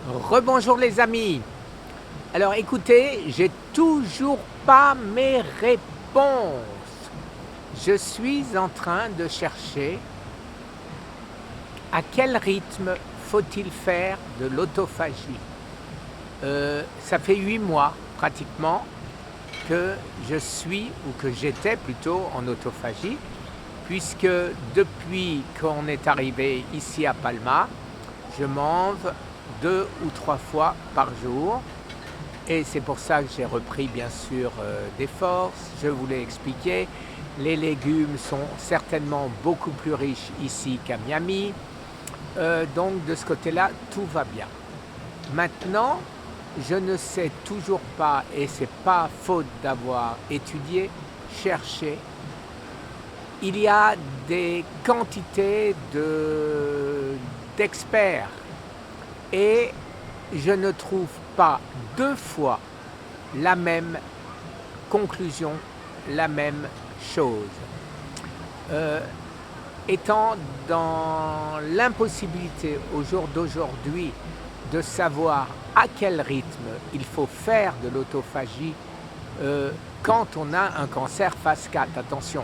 Rebonjour les amis. Alors écoutez, j'ai toujours pas mes réponses. Je suis en train de chercher à quel rythme faut-il faire de l'autophagie. Ça fait 8 mois pratiquement que je suis, ou que j'étais plutôt, en autophagie, puisque depuis qu'on est arrivé ici à Palma, je mange 2 ou 3 fois par jour. Et c'est pour ça que j'ai repris bien sûr des forces. Je vous l'ai expliqué, les légumes sont certainement beaucoup plus riches ici qu'à Miami. Donc de ce côté-là, tout va bien. Maintenant, je ne sais toujours pas, et c'est pas faute d'avoir étudié, cherché. Il y a des quantités d'experts et je ne trouve pas 2 fois la même conclusion, la même chose. Étant dans l'impossibilité au jour d'aujourd'hui de savoir à quel rythme il faut faire de l'autophagie quand on a un cancer phase 4, attention,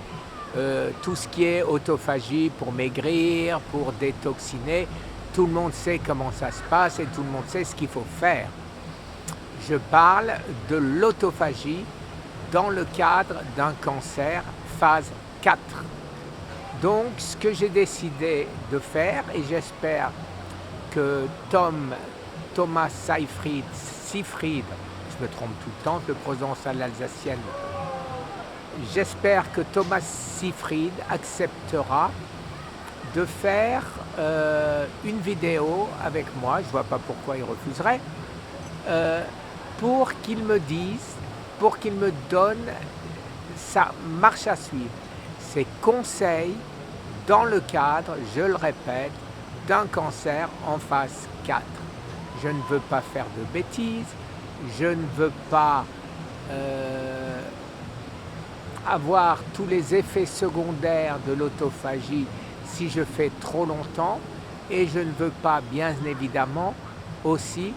tout ce qui est autophagie pour maigrir, pour détoxiner, tout le monde sait comment ça se passe et tout le monde sait ce qu'il faut faire. Je parle de l'autophagie dans le cadre d'un cancer phase 4. Donc ce que j'ai décidé de faire, et j'espère que Thomas Seyfried, je me trompe tout le temps, je le prononce à l'alsacienne, j'espère que Thomas Seyfried acceptera de faire une vidéo avec moi, je ne vois pas pourquoi il refuserait, pour qu'il me dise, pour qu'il me donne sa marche à suivre, ses conseils dans le cadre, je le répète, d'un cancer en phase 4. Je ne veux pas faire de bêtises, je ne veux pas avoir tous les effets secondaires de l'autophagie si je fais trop longtemps, et je ne veux pas, bien évidemment, aussi,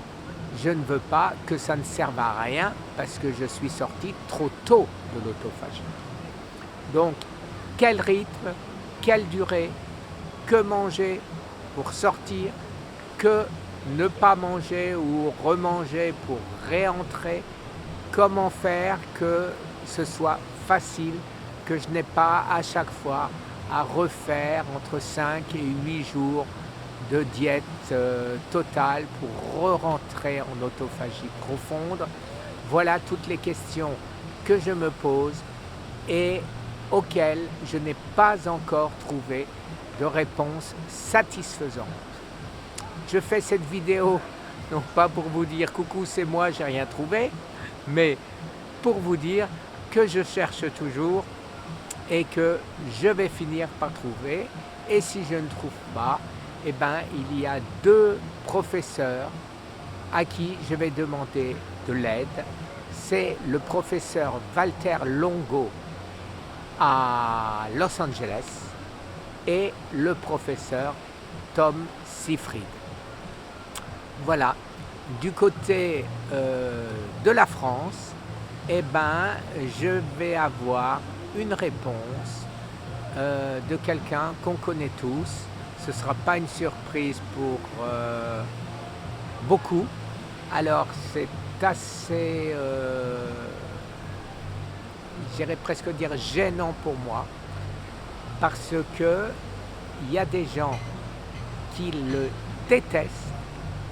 je ne veux pas que ça ne serve à rien parce que je suis sorti trop tôt de l'autophagie. Donc, quel rythme, quelle durée, que manger pour sortir, que ne pas manger ou remanger pour réentrer, comment faire que ce soit facile, que je n'ai pas à chaque fois à refaire entre 5 et 8 jours de diète totale pour re-rentrer en autophagie profonde. Voilà toutes les questions que je me pose et auxquelles je n'ai pas encore trouvé de réponse satisfaisante. Je fais cette vidéo non pas pour vous dire coucou c'est moi, j'ai rien trouvé, mais pour vous dire que je cherche toujours et que je vais finir par trouver. Et si je ne trouve pas, eh ben, il y a 2 professeurs à qui je vais demander de l'aide. C'est le professeur Walter Longo à Los Angeles et le professeur Tom Seyfried. Voilà, du côté de la France, eh ben, je vais avoir une réponse de quelqu'un qu'on connaît tous. Ce ne sera pas une surprise pour beaucoup. Alors c'est assez, j'irais presque dire gênant pour moi, parce que il y a des gens qui le détestent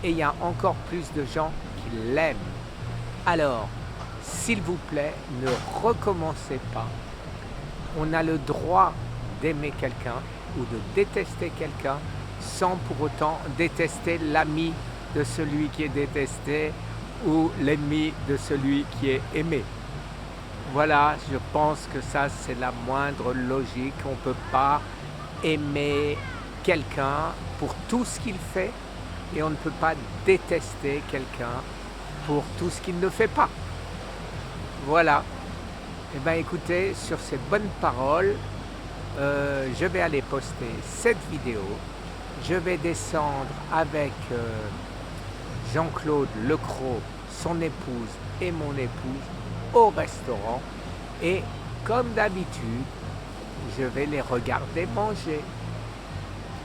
et il y a encore plus de gens qui l'aiment. Alors, s'il vous plaît, ne recommencez pas. On a le droit d'aimer quelqu'un ou de détester quelqu'un sans pour autant détester l'ami de celui qui est détesté ou l'ennemi de celui qui est aimé. Voilà, je pense que ça c'est la moindre logique. On ne peut pas aimer quelqu'un pour tout ce qu'il fait et on ne peut pas détester quelqu'un pour tout ce qu'il ne fait pas. Voilà. Eh bien écoutez, sur ces bonnes paroles, je vais aller poster cette vidéo. Je vais descendre avec Jean-Claude Lecros, son épouse et mon épouse au restaurant et comme d'habitude, je vais les regarder manger.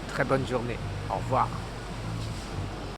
Très bonne journée. Au revoir.